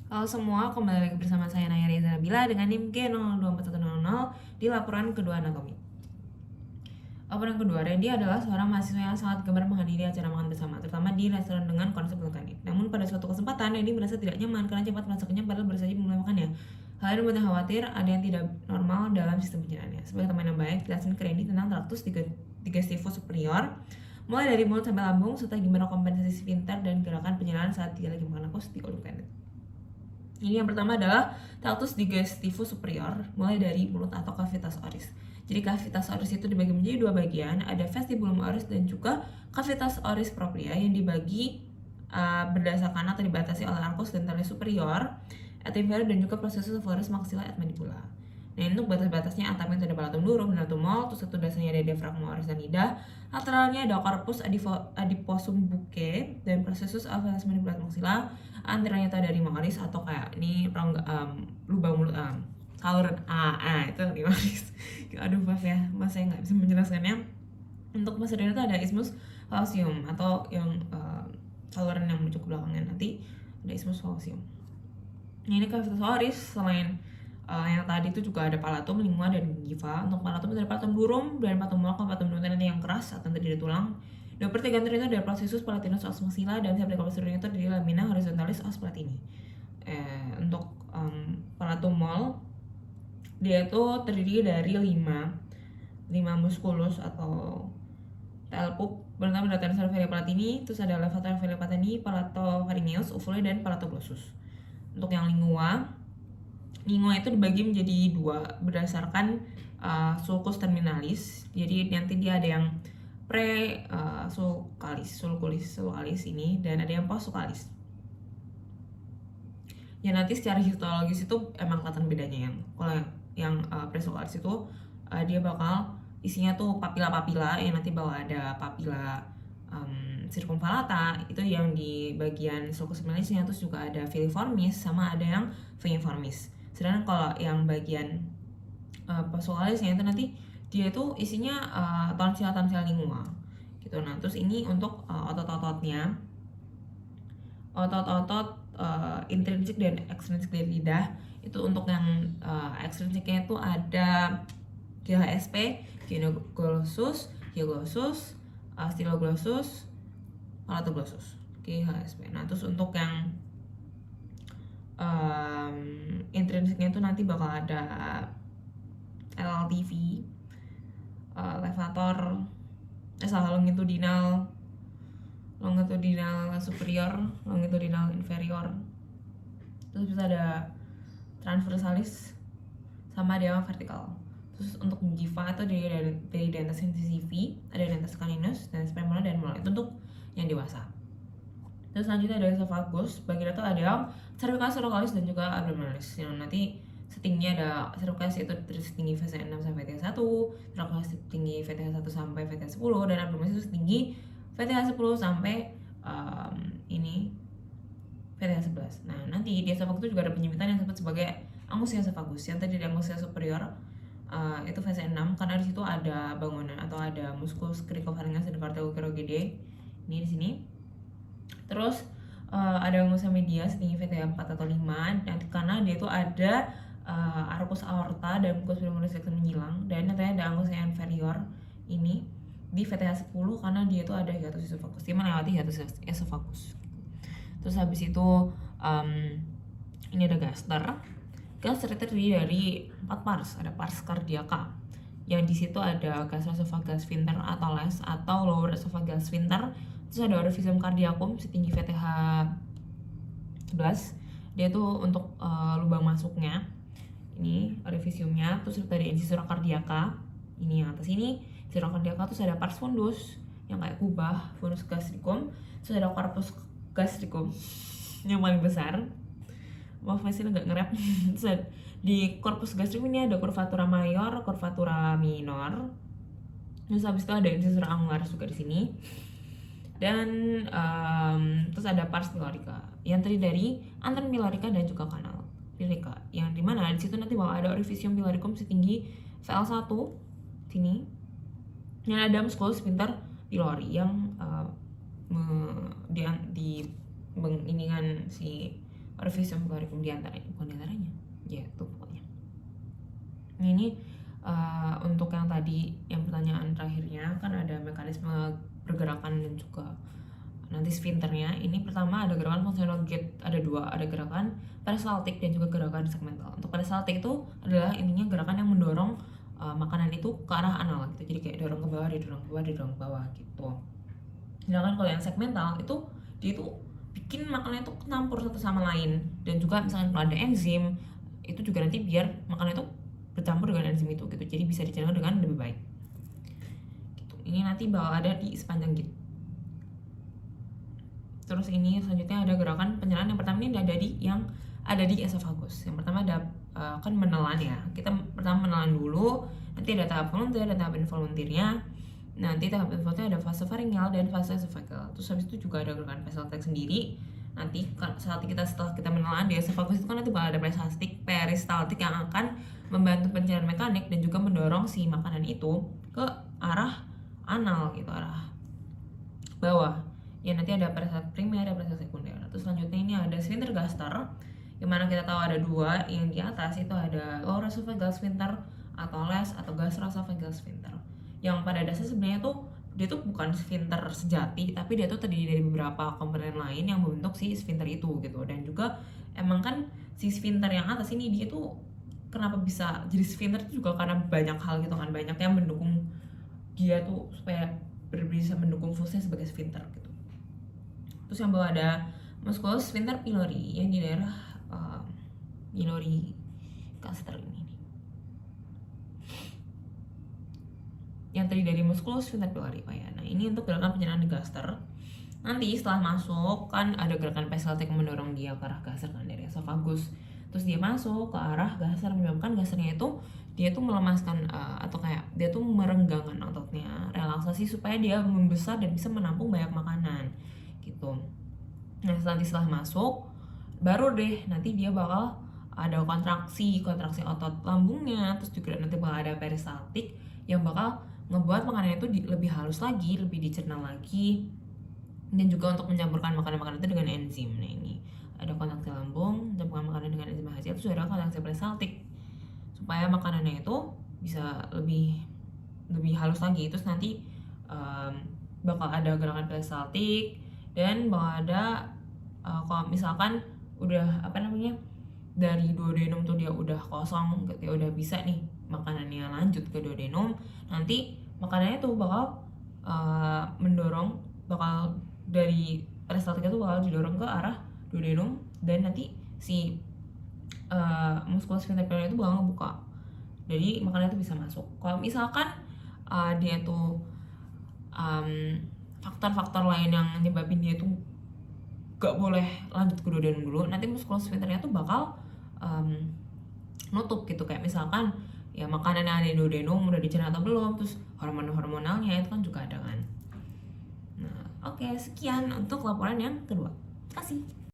Halo semua, kembali lagi bersama saya Naya Reza Nabila dengan NIM G024100 di laporan kedua anatomi. Laporan kedua, Randy adalah seorang mahasiswa yang sangat gemar menghadiri acara makan bersama, terutama di restoran dengan konsep organik. Namun pada suatu kesempatan, Randy merasa tidak nyaman karena cepat merasa kenyang padahal baru saja mulai makannya. Hal ini membuatnya khawatir ada yang tidak normal dalam sistem pencernaannya. Sebagai teman yang baik, jelasin ke Randy tentang traktus digestivo superior, mulai dari mulut sampai lambung, serta gimana kompensasi sphincter dan gerakan penyerahan saat dia lagi makan akos di kolom pendek. Ini yang pertama adalah traktus digestivo superior, mulai dari mulut atau cavitas oris. Jadi cavitas oris itu dibagi menjadi dua bagian, ada vestibulum oris dan juga cavitas oris propria yang dibagi berdasarkan atau dibatasi oleh arcus dentalis superior, et inferior dan juga processus oris maxilla et mandibula. Nah, untuk batas-batasnya antamnya ada palatum durum dan tumol, terus itu dasarnya ada diafragma oris dan lidah, lateralnya ada corpus adiposum bucce dan processus alveolus mandibulat maxilla, antaranya itu ada rima oris atau kayak ini lubang mulut saluran itu rima oris. Aduh maaf ya, mas saya nggak bisa menjelaskannya. Untuk posterior itu ada isthmus falcium atau yang saluran yang menuju ke belakangnya nanti ada isthmus falcium. Nah, ini cavitas oris selain yang tadi itu juga ada palatum, lingua, dan gingiva. Untuk palatum itu ada palatum durum dan palatum molk, palatum durum nanti yang keras atau tadi ada tulang. 2/3 itu ada processus palatinus os maxilla dan septic posterior itu dari lamina horizontalis os platini. Untuk palatum molk dia itu terdiri dari 5 musculus atau telpup bernama datanus alveoli platini, terus ada levator alveoli platini, palatopharyngeus, uvule, dan palatoglossus. Untuk yang lingua itu dibagi menjadi dua berdasarkan sulcus terminalis. Jadi nanti dia ada yang sulcalis ini dan ada yang post sulcalis. Ya nanti secara histologis itu emang kelihatan bedanya. Kalau yang presulcalis itu dia bakal isinya tuh papila-papila yang nanti bakal ada papila circumvallata itu yang di bagian sulcus terminalisnya, terus juga ada filiformis sama ada yang veniformis. Sedangkan kalau yang bagian post-sulcalisnya itu nanti dia itu isinya tonsil lingua gitu. Nah terus ini untuk otot-ototnya, otot-otot intrinsik dan ekstrinsik dari lidah. Itu untuk yang ekstrinsiknya itu ada GHSP, gynoglossus, hyglossus, styloglossus, palatoglossus, GHSP. Nah terus untuk yang intrinsiknya itu nanti bakal ada LLTV, levator, longitudinal superior, longitudinal inferior. Terus bisa ada transversalis sama ada yang vertikal. Terus untuk gingiva itu dari dentes incisivi, ada dentes caninus, dentes premolar dan molar. Itu untuk yang dewasa. Terus selanjutnya ada esophagus, bagian itu ada yang cervicalis, thoracalis dan juga abdominalis. Yang nanti setingginya ada cervicalis itu setinggi VT6 sampai VT1, thoracalis setinggi VT1 sampai VT10 dan abdominalis itu setinggi VT10 sampai ini VT11. Nah, nanti di esophagus itu juga ada penyempitan yang disebut sebagai angusia esophagus. Yang tadi di angusia superior itu VT6 karena di situ ada bangunan atau ada musculus cricopharyngeus dan cardiac. Ini di sini. Terus ada angusia media setinggi VT4 atau 5 karena dia itu ada arcus aorta dan mucus pulmonalis menghilang, dan nanti ada angusia inferior ini di VTH10 karena dia itu ada hiatus esophagus, dia melewati hiatus esophagus. Terus habis itu ini ada gaster. Gaster terdiri dari 4 pars. Ada pars cardiaca yang di situ ada gastroesophageal sphincter atau les atau lower esophageal sphincter. Terus ada orificium cardiacum setinggi VTH 11. Dia tuh untuk lubang masuknya. Ini orificiumnya. Terus ada incisura cardiaca. Ini yang atas ini. Incisura cardiaca. Terus ada pars fundus yang kayak kubah, fundus gastricum. Terus ada corpus gastricum yang paling besar. Maaf saya nggak nge-rap. Terus di corpus gastricum ini ada curvatura mayor, curvatura minor. Terus habis itu ada incisura angularis juga di sini. Dan terus ada pars pilorica yang terdiri dari antrum pilorica dan juga kanal pilorica, yang dimana di situ nanti bakal ada orificium piloricum setinggi VL1 sini, dan ada musculus sphincter pylori yang di inikan si orifice pyloricum bukan diantaranya, ya itu pokoknya. Ini untuk yang tadi, yang pertanyaan terakhirnya kan ada mekanisme pergerakan dan juga nanti sphincternya. Ini pertama ada gerakan functional gait, ada dua, ada gerakan peristaltik dan juga gerakan segmental. Untuk peristaltik itu adalah intinya gerakan yang mendorong makanan itu ke arah anal gitu, jadi kayak dorong ke bawah, didorong ke bawah, didorong ke bawah gitu. Sedangkan kalau yang segmental itu dia itu bikin makanan itu campur satu sama lain, dan juga misalkan kalau ada enzim itu juga nanti biar makanan itu bercampur dengan enzim itu gitu, jadi bisa dicerna dengan lebih baik gitu. Ini nanti bakal ada di sepanjang gait. Terus ini selanjutnya ada gerakan penyerahan. Yang pertama ini ada di esofagus. Yang pertama ada kan menelan ya. Kita pertama menelan dulu, nanti ada tahap volunteer, ada tahap involunteernya. Nanti tahap involunteer ada fase pharyngeal dan fase esophageal. Terus habis itu juga ada gerakan peristaltik sendiri. Nanti saat setelah kita menelan di esofagus itu kan nanti bakal ada peristaltik yang akan membantu pencernaan mekanik dan juga mendorong si makanan itu ke arah anal gitu, arah bawah. Ya nanti ada peristaltik primer, ada peristaltik sekunder. Terus selanjutnya ini ada sphincter gaster, yang mana kita tahu ada dua. Yang di atas itu ada lower esophageal sphincter atau les atau gastroesophageal sphincter. Yang pada dasarnya sebenarnya tuh dia tuh bukan sphincter sejati, tapi dia tuh terdiri dari beberapa komponen lain yang membentuk si sphincter itu gitu. Dan juga emang kan si sphincter yang atas ini dia tuh kenapa bisa jadi sphincter juga karena banyak hal gitu kan, banyak yang mendukung dia tuh supaya bisa mendukung fungsinya sebagai sphincter gitu. Terus yang bawah ada musculus sphincter pylori yang di daerah pylori gaster ini. Yang terdiri dari musculus sphincter pylori ya. Nah ini untuk gerakan penyerahan di gaster. Nanti setelah masuk kan ada gerakan peristaltik mendorong dia ke arah gaster kan dari esofagus. Terus dia masuk ke arah gaster, menyebabkan gasternya itu dia tuh melemaskan atau kayak dia tuh merenggangkan ototnya, relaksasi supaya dia membesar dan bisa menampung banyak makanan gitu. Nah setelah masuk baru deh nanti dia bakal ada kontraksi otot lambungnya, terus juga nanti bakal ada peristaltik yang bakal ngebuat makanan itu lebih halus lagi, lebih dicerna lagi, dan juga untuk mencampurkan makanan-makanan itu dengan enzim. Nah ini ada kontraksi lambung, campuran makanan dengan enzim hasil, terus ada kontraksi peristaltik supaya makanannya itu bisa lebih halus lagi. Terus nanti bakal ada gerakan peristaltik dan bakal ada kalau misalkan udah dari duodenum tuh dia udah kosong gitu ya, udah bisa nih makanannya lanjut ke duodenum, nanti makanannya tuh bakal bakal dari peristaltiknya tuh bakal didorong ke arah duodenum, dan nanti si musculus sphincter pylori itu bakal ngebuka, jadi makanan itu bisa masuk. Kalau misalkan dia tuh faktor-faktor lain yang nyebabin dia tuh gak boleh lanjut ke duodenum dulu, nanti musculus sphincternya tuh bakal nutup gitu, kayak misalkan ya makanan yang ada di duodenum udah dicerna atau belum, terus hormonalnya itu kan juga ada kan. Nah oke, sekian untuk laporan yang kedua. Terima kasih.